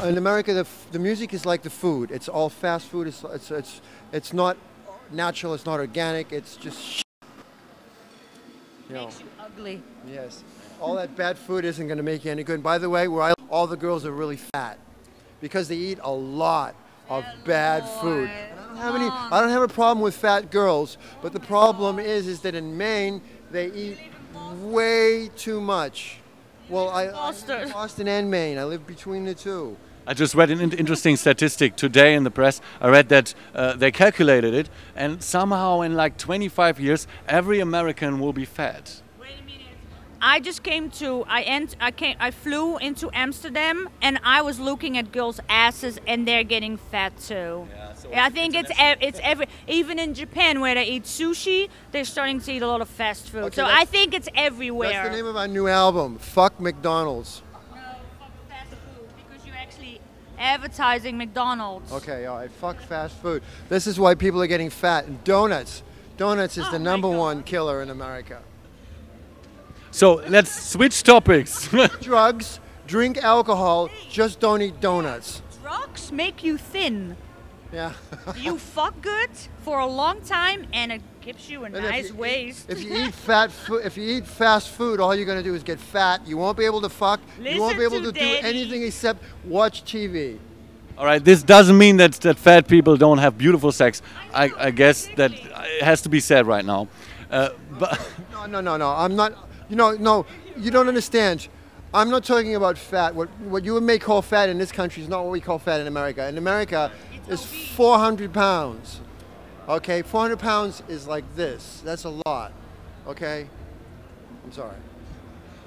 in America, the music is like the food. It's all fast food. It's not natural. It's not organic. it's just shit. Makes you ugly. Yes. All that bad food isn't going to make you any good. And by the way, all the girls are really fat because they eat a lot of bad food. And I don't have a problem with fat girls, but the problem is that in Maine they eat way too much. Well, I live in Boston and Maine. I live between the two. I just read an interesting statistic today in the press. I read that they calculated it, and somehow in like 25 years, every American will be fat. Wait a minute. I just came to. I flew into Amsterdam, and I was looking at girls' asses, and they're getting fat too. Yeah, so I think it's even in Japan where they eat sushi, they're starting to eat a lot of fast food. Okay, so I think it's everywhere. That's the name of our new album. Fuck McDonald's. No, fuck fast food, because you're actually advertising McDonald's. Okay, all right. Fuck fast food. This is why people are getting fat. And donuts. Donuts is the number one killer in America. So let's switch topics. Drugs, drink alcohol, just don't eat donuts. Drugs make you thin. Yeah. You fuck good for a long time, and it gives you a nice waist. If you eat fast food, all you're going to do is get fat. You won't be able to fuck. You won't be able to do anything except watch TV. All right, this doesn't mean that fat people don't have beautiful sex. I guess that it has to be said right now. But No. I'm not. No, you don't understand. I'm not talking about fat. What you may call fat in this country is not what we call fat in America. In America, it's 400 pounds. Okay, 400 pounds is like this. That's a lot. Okay, I'm sorry.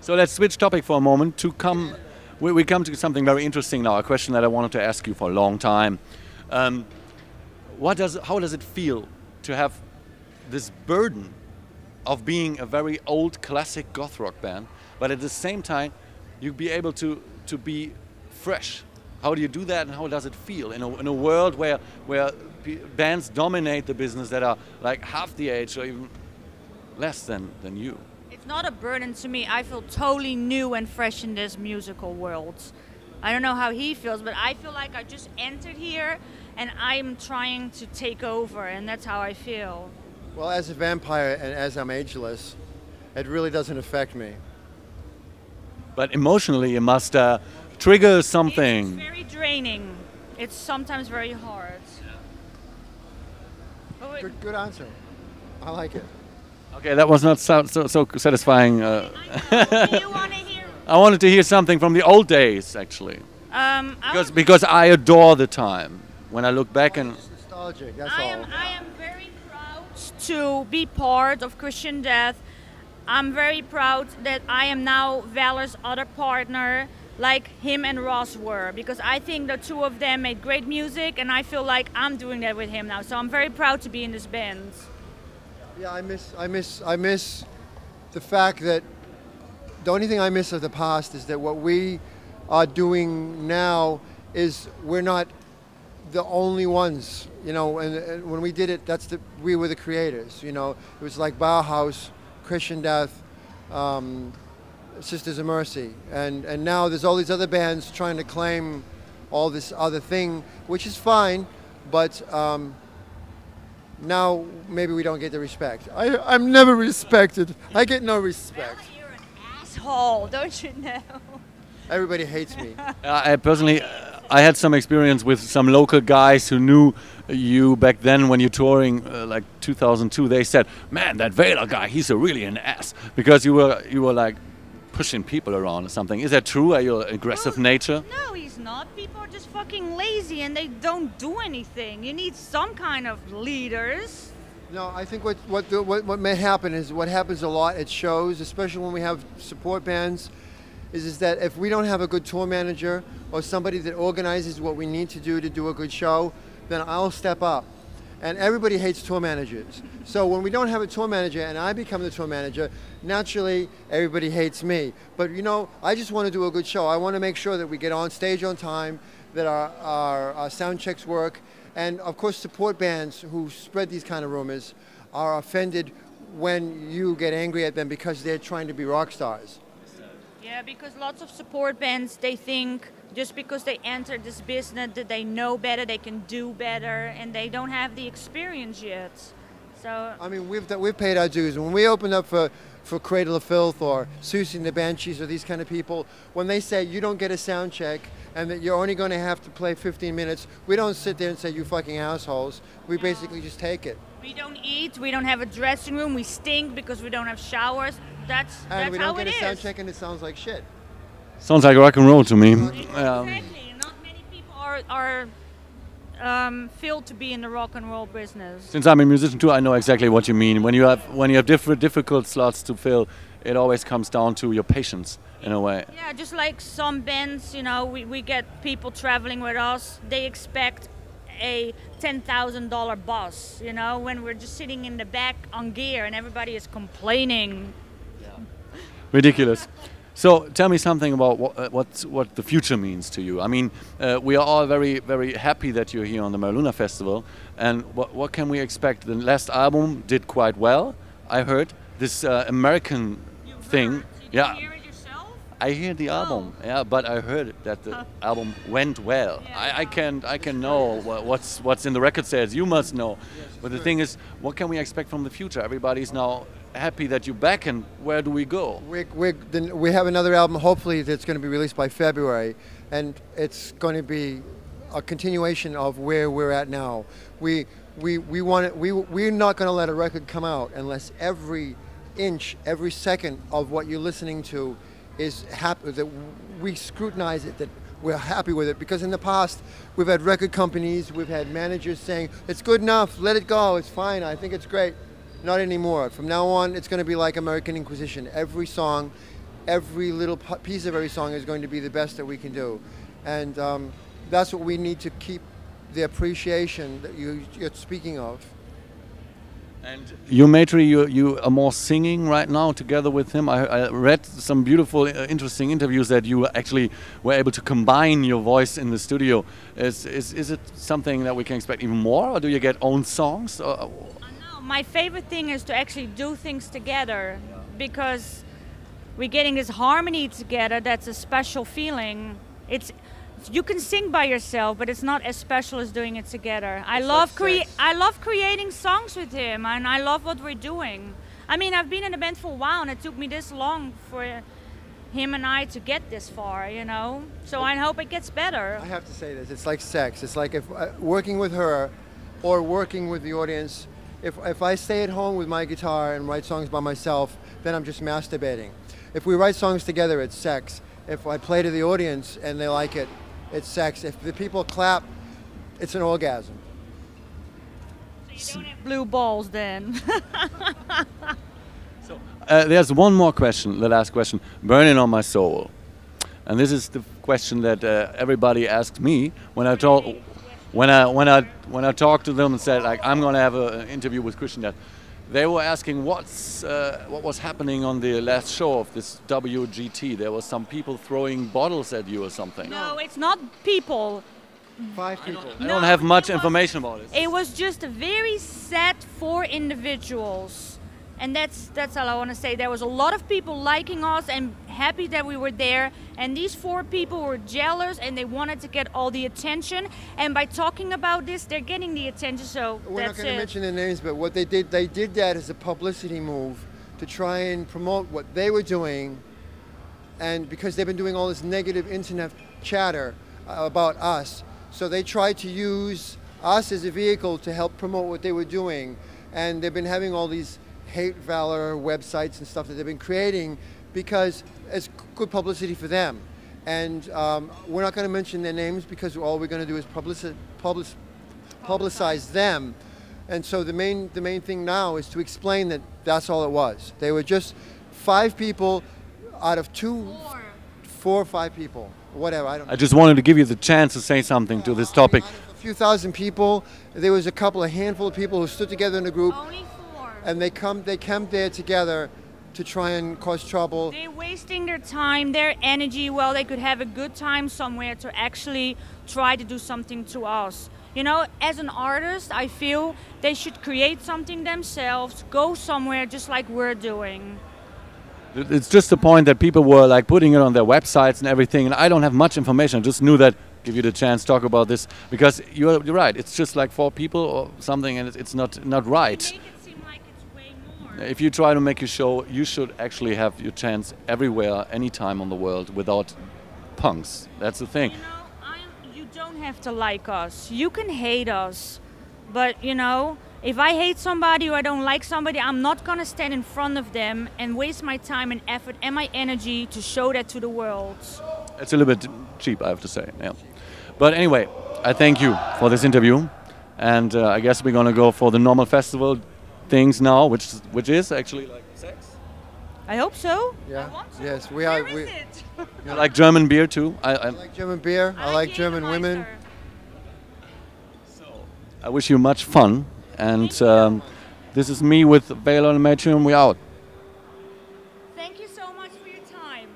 So let's switch topic for a moment to come. We come to something very interesting now. A question that I wanted to ask you for a long time. How does it feel to have this burden of being a very old classic goth rock band, but at the same time you be able to be fresh? How do you do that, and how does it feel in a world where bands dominate the business that are like half the age or even less than you? It's not a burden to me. I feel totally new and fresh in this musical world. I don't know how he feels, but I feel like I just entered here and I'm trying to take over, and that's how I feel. Well, as a vampire and as I'm ageless, it really doesn't affect me. But emotionally, it must trigger something. It's very draining. It's sometimes very hard. Good answer. I like it. Okay, that was not so satisfying. Do you want to hear? I wanted to hear something from the old days, actually. Because I adore the time when I look back and. Just nostalgic. That's I am very proud to be part of Christian Death. I'm very proud that I am now Valor's other partner, like him and Ross were, because I think the two of them made great music, and I feel like I'm doing that with him now. So I'm very proud to be in this band. Yeah, I miss the fact that the only thing I miss of the past is that what we are doing now is we're not the only ones, you know. And when we did it, we were the creators, you know. It was like Bauhaus, Christian Death, Sisters of Mercy, and now there's all these other bands trying to claim all this other thing, which is fine, but now maybe we don't get the respect. I'm never respected. I get no respect. Valor, you're an asshole, don't you know? Everybody hates me. I personally, I had some experience with some local guys who knew you back then when you're touring, like 2002. They said, "Man, that Valor guy, he's really an ass," because you were like pushing people around or something. Is that true? Are you an aggressive nature? No, he's not. People are just fucking lazy and they don't do anything. You need some kind of leaders. No, I think what may happen is what happens a lot at shows, especially when we have support bands, is that if we don't have a good tour manager or somebody that organizes what we need to do a good show, then I'll step up. And everybody hates tour managers. So when we don't have a tour manager and I become the tour manager, naturally everybody hates me. But you know, I just want to do a good show. I want to make sure that we get on stage on time, that our sound checks work. And of course, support bands who spread these kind of rumors are offended when you get angry at them because they're trying to be rock stars. Yeah, because lots of support bands, they think just because they entered this business that they know better, they can do better, and they don't have the experience yet. So I mean, we've paid our dues. When we opened up for Cradle of Filth or Susie and the Banshees or these kind of people, when they say you don't get a sound check and that you're only going to have to play 15 minutes, we don't sit there and say you fucking assholes. We basically just take it. we don't eat, we don't have a dressing room, we stink because we don't have showers. That's And that's we how don't get it a sound is. check and it sounds like shit. Sounds like rock and roll to me. Exactly. Not many people are filled to be in the rock and roll business. Since I'm a musician too, I know exactly what you mean. When you have different difficult slots to fill, it always comes down to your patience in a way. Yeah, just like some bands, you know, we get people traveling with us. They expect a $10,000 bus, you know, when we're just sitting in the back on gear and everybody is complaining. Ridiculous. So tell me something about what the future means to you. I mean, we are all very happy that you're here on the Mera Festival. And what can we expect? The last album did quite well, I heard. This American thing. Did Yeah. you hear it yourself? I hear the album, yeah, but I heard that the album went well. Yeah. I can know what's in the record sales. You must know. But the thing is, what can we expect from the future? Everybody's now happy that you're back, and where do we go? We have another album, hopefully, that's going to be released by February, and it's going to be a continuation of where we're at now. We're not going to let a record come out unless every inch, every second of what you're listening to is happy, that we scrutinize it, that we're happy with it. Because in the past, we've had record companies, we've had managers saying, it's good enough, let it go, it's fine, I think it's great. Not anymore. From now on, it's going to be like American Inquisition. Every song, every little piece of every song is going to be the best that we can do. And that's what we need to keep the appreciation that you're speaking of. And you, Maitri, you are more singing right now together with him. I read some beautiful, interesting interviews that you actually were able to combine your voice in the studio. Is it something that we can expect even more, or do you get own songs? Or? My favorite thing is to actually do things together, because we're getting this harmony together. That's a special feeling. You can sing by yourself, but it's not as special as doing it together. I love creating songs with him, and I love what we're doing. I mean, I've been in a band for a while, and it took me this long for him and I to get this far, you know. So I hope it gets better. I have to say this: it's like sex. It's like if working with her, or working with the audience. If I stay at home with my guitar and write songs by myself, then I'm just masturbating. If we write songs together, it's sex. If I play to the audience and they like it, it's sex. If the people clap, it's an orgasm. So you don't have blue balls then. So there's one more question, the last question, burning on my soul. And this is the question that everybody asked me when I talked to them and said, like, I'm going to have an interview with Christian Death. They were asking what was happening on the last show of this WGT. There was some people throwing bottles at you or something. No, it's not people. 5 people. I don't have much information about it. It was just a very set 4 individuals. And that's all I want to say. There was a lot of people liking us and happy that we were there. And these 4 people were jealous and they wanted to get all the attention. And by talking about this, they're getting the attention. So we're not that's going to it. mention their names, but what they did that as a publicity move to try and promote what they were doing. And because they've been doing all this negative internet chatter about us, so they tried to use us as a vehicle to help promote what they were doing. And they've been having all these hate Valor websites and stuff that they've been creating because it's good publicity for them. And we're not going to mention their names because all we're going to do is publicize them. And so the main thing now is to explain that that's all it was. They were just 5 people out of 4 or 5 people, whatever. I don't know. I just wanted to give you the chance to say something to this topic. Out of a few thousand people, there was a handful of people who stood together in a group. Only 4. And they come there together to try and cause trouble. They're wasting their time, their energy, while they could have a good time somewhere to actually try to do something to us. You know, as an artist, I feel they should create something themselves, go somewhere just like we're doing. It's just the point that people were like putting it on their websites and everything, and I don't have much information. I just knew that, give you the chance to talk about this, because you're right. It's just like 4 people or something, and it's not right. Make it seem like it's way more. If you try to make a show, you should actually have your chance everywhere, anytime on the world, without punks. That's the thing. You know, you don't have to like us. You can hate us, but you know, if I hate somebody or I don't like somebody, I'm not gonna stand in front of them and waste my time and effort and my energy to show that to the world. It's a little bit cheap, I have to say. Yeah. But anyway, I thank you for this interview, and I guess we're gonna go for the normal festival things now, which is actually like sex. I hope so. Yeah. I want to. Yes, we are. Where is it? I like German beer too. I like German beer. I like German women. I wish you much fun, and this is me with Valor and Maitri, and we're out. Thank you so much for your time.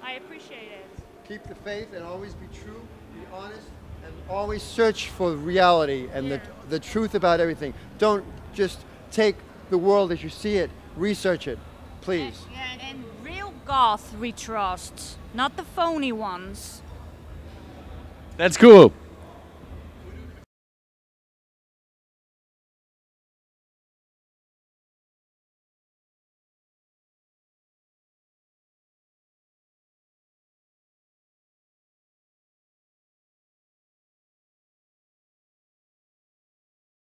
I appreciate it. Keep the faith and always be true, be honest, and always search for reality and the truth about everything. Don't just take the world as you see it. Research it, please. And real goth we trust, not the phony ones. That's cool.